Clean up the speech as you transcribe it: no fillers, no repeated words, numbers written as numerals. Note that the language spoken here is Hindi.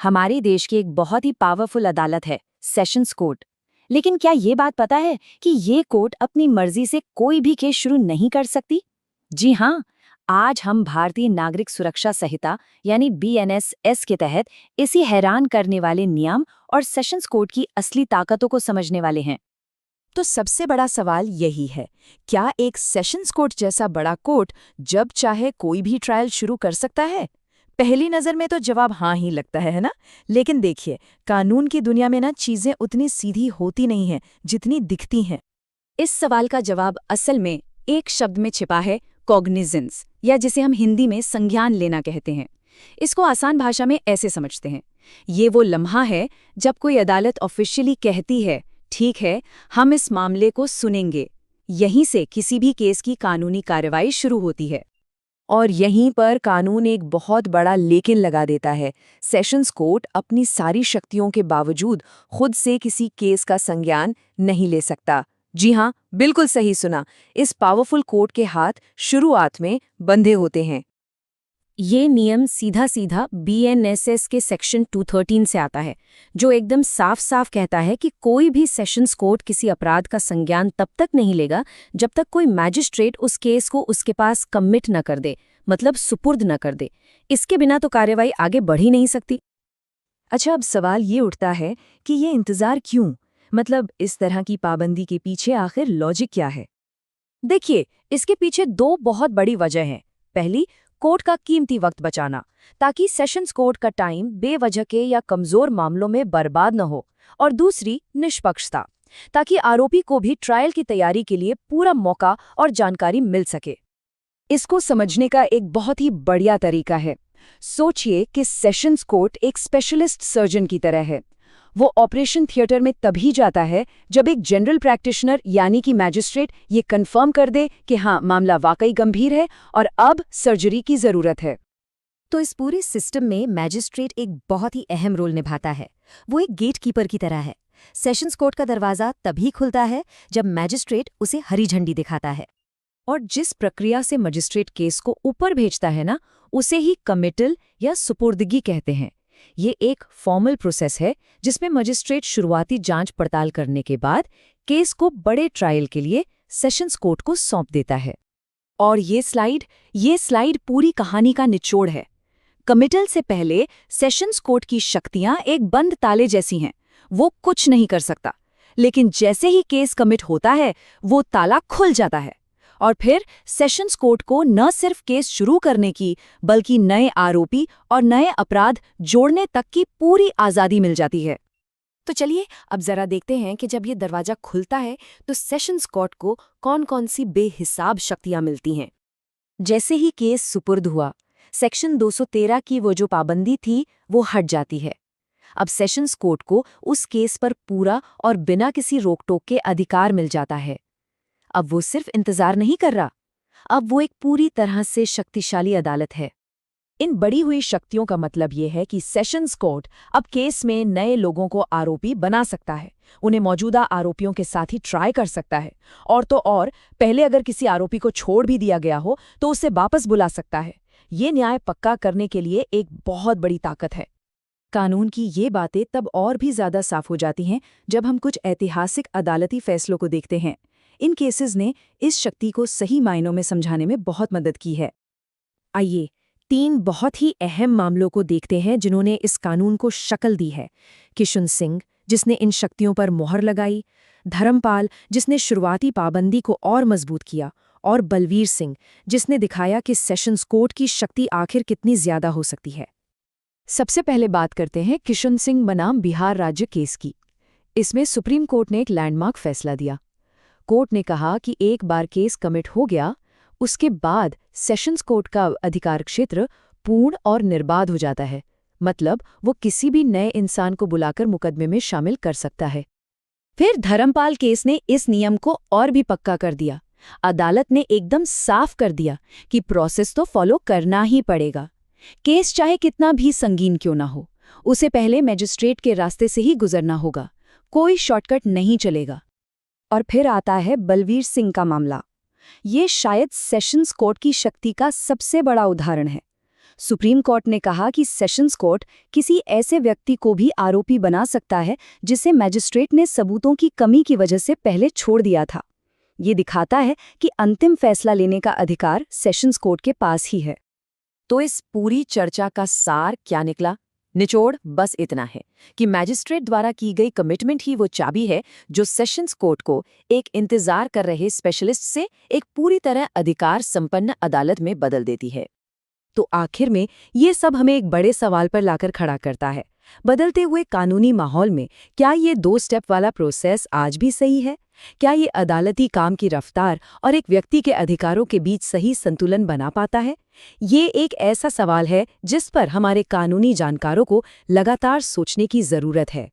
हमारे देश की एक बहुत ही पावरफुल अदालत है, सेशंस कोर्ट। लेकिन क्या ये बात पता है कि ये कोर्ट अपनी मर्जी से कोई भी केस शुरू नहीं कर सकती? जी हाँ, आज हम भारतीय नागरिक सुरक्षा संहिता यानी BNSS के तहत इसी हैरान करने वाले नियम और सेशंस कोर्ट की असली ताकतों को समझने वाले हैं। तो सबसे बड़ा सवाल यही है, क्या एक सेशंस कोर्ट जैसा बड़ा कोर्ट जब चाहे कोई भी ट्रायल शुरू कर सकता है? पहली नज़र में तो जवाब हाँ ही लगता है ना? लेकिन देखिए, कानून की दुनिया में ना चीज़ें उतनी सीधी होती नहीं हैं जितनी दिखती हैं। इस सवाल का जवाब असल में एक शब्द में छिपा है, कॉग्निजेंस, या जिसे हम हिंदी में संज्ञान लेना कहते हैं। इसको आसान भाषा में ऐसे समझते हैं, ये वो लम्हा है जब कोई अदालत ऑफिशियली कहती है, ठीक है, हम इस मामले को सुनेंगे। यहीं से किसी भी केस की कानूनी कार्रवाई शुरू होती है। और यहीं पर कानून एक बहुत बड़ा लेकिन लगा देता है। सेशंस कोर्ट अपनी सारी शक्तियों के बावजूद खुद से किसी केस का संज्ञान नहीं ले सकता। जी हाँ, बिल्कुल सही सुना। इस पावरफुल कोर्ट के हाथ शुरुआत में बंधे होते हैं। ये नियम सीधा सीधा BNSS के सेक्शन 213 से आता है, जो एकदम साफ साफ कहता है कि कोई भी सेशंस कोर्ट किसी अपराध का संज्ञान तब तक नहीं लेगा जब तक कोई मैजिस्ट्रेट उस केस को उसके पास कमिट न कर दे, मतलब सुपुर्द न कर दे। इसके बिना तो कार्रवाई आगे बढ़ ही नहीं सकती। अच्छा, अब सवाल ये उठता है कि ये इंतज़ार क्यों? मतलब इस तरह की पाबंदी के पीछे आखिर लॉजिक क्या है? देखिए, इसके पीछे दो बहुत बड़ी वजह हैं। पहली, कोर्ट का कीमती वक्त बचाना, ताकि सेशंस कोर्ट का टाइम बेवजह के या कमजोर मामलों में बर्बाद न हो। और दूसरी, निष्पक्षता, ताकि आरोपी को भी ट्रायल की तैयारी के लिए पूरा मौका और जानकारी मिल सके। इसको समझने का एक बहुत ही बढ़िया तरीका है। सोचिए कि सेशंस कोर्ट एक स्पेशलिस्ट सर्जन की तरह है। वो ऑपरेशन थिएटर में तभी जाता है जब एक जनरल प्रैक्टिशनर यानी कि मैजिस्ट्रेट ये कंफर्म कर दे कि हाँ, मामला वाकई गंभीर है और अब सर्जरी की जरूरत है। तो इस पूरे सिस्टम में मैजिस्ट्रेट एक बहुत ही अहम रोल निभाता है। वो एक गेटकीपर की तरह है। सेशंस कोर्ट का दरवाजा तभी खुलता है जब मैजिस्ट्रेट उसे हरी झंडी दिखाता है। और जिस प्रक्रिया से मजिस्ट्रेट केस को ऊपर भेजता है ना, उसे ही कमिटल या सुपुर्दगी कहते हैं। ये एक फॉर्मल प्रोसेस है जिसमें मजिस्ट्रेट शुरुआती जांच पड़ताल करने के बाद केस को बड़े ट्रायल के लिए सेशंस कोर्ट को सौंप देता है। और ये स्लाइड पूरी कहानी का निचोड़ है। कमिटल से पहले सेशंस कोर्ट की शक्तियां एक बंद ताले जैसी हैं। वो कुछ नहीं कर सकता। लेकिन जैसे ही केस कमिट होता है, वो ताला खुल जाता है। और फिर सेशंस कोर्ट को न सिर्फ केस शुरू करने की, बल्कि नए आरोपी और नए अपराध जोड़ने तक की पूरी आज़ादी मिल जाती है। तो चलिए अब जरा देखते हैं कि जब ये दरवाजा खुलता है तो सेशंस कोर्ट को कौन-कौन सी बेहिसाब शक्तियां मिलती हैं। जैसे ही केस सुपुर्द हुआ, सेक्शन 213 की वो जो पाबंदी थी वो हट जाती है। अब सेशंस कोर्ट को उस केस पर पूरा और बिना किसी रोक-टोक के अधिकार मिल जाता है। अब वो सिर्फ इंतजार नहीं कर रहा, अब वो एक पूरी तरह से शक्तिशाली अदालत है। इन बढ़ी हुई शक्तियों का मतलब ये है कि सेशंस कोर्ट अब केस में नए लोगों को आरोपी बना सकता है, उन्हें मौजूदा आरोपियों के साथ ही ट्राई कर सकता है, और तो और पहले अगर किसी आरोपी को छोड़ भी दिया गया हो तो उसे वापस बुला सकता है। ये न्याय पक्का करने के लिए एक बहुत बड़ी ताकत है। कानून की ये बातें तब और भी ज्यादा साफ हो जाती हैं जब हम कुछ ऐतिहासिक अदालती फैसलों को देखते हैं। इन केसेस ने इस शक्ति को सही मायनों में समझाने में बहुत मदद की है। आइए, 3 बहुत ही अहम मामलों को देखते हैं जिन्होंने इस कानून को शक्ल दी है। किशन सिंह, जिसने इन शक्तियों पर मोहर लगाई, धर्मपाल, जिसने शुरुआती पाबंदी को और मजबूत किया, और बलवीर सिंह, जिसने दिखाया कि सेशंस कोर्ट की शक्ति आखिर कितनी ज्यादा हो सकती है। सबसे पहले बात करते हैं किशन सिंह बनाम बिहार राज्य केस की। इसमें सुप्रीम कोर्ट ने एक लैंडमार्क फैसला दिया। कोर्ट ने कहा कि एक बार केस कमिट हो गया, उसके बाद सेशंस कोर्ट का अधिकार क्षेत्र पूर्ण और निर्बाध हो जाता है। मतलब वो किसी भी नए इंसान को बुलाकर मुकदमे में शामिल कर सकता है। फिर धर्मपाल केस ने इस नियम को और भी पक्का कर दिया। अदालत ने एकदम साफ कर दिया कि प्रोसेस तो फॉलो करना ही पड़ेगा। केस चाहे कितना भी संगीन क्यों ना हो, उसे पहले मैजिस्ट्रेट के रास्ते से ही गुजरना होगा, कोई शॉर्टकट नहीं चलेगा। और फिर आता है बलवीर सिंह का मामला। ये शायद सेशंस कोर्ट की शक्ति का सबसे बड़ा उदाहरण है। सुप्रीम कोर्ट ने कहा कि सेशंस कोर्ट किसी ऐसे व्यक्ति को भी आरोपी बना सकता है जिसे मैजिस्ट्रेट ने सबूतों की कमी की वजह से पहले छोड़ दिया था। ये दिखाता है कि अंतिम फैसला लेने का अधिकार सेशंस कोर्ट के पास ही है। तो इस पूरी चर्चा का सार क्या निकला? निचोड़ बस इतना है कि मैजिस्ट्रेट द्वारा की गई कमिटमेंट ही वो चाबी है जो सेशंस कोर्ट को एक इंतजार कर रहे स्पेशलिस्ट से एक पूरी तरह अधिकार संपन्न अदालत में बदल देती है। तो आखिर में ये सब हमें एक बड़े सवाल पर लाकर खड़ा करता है। बदलते हुए कानूनी माहौल में क्या ये 2 स्टेप वाला प्रोसेस आज भी सही है? क्या ये अदालती काम की रफ्तार और एक व्यक्ति के अधिकारों के बीच सही संतुलन बना पाता है? ये एक ऐसा सवाल है जिस पर हमारे कानूनी जानकारों को लगातार सोचने की जरूरत है।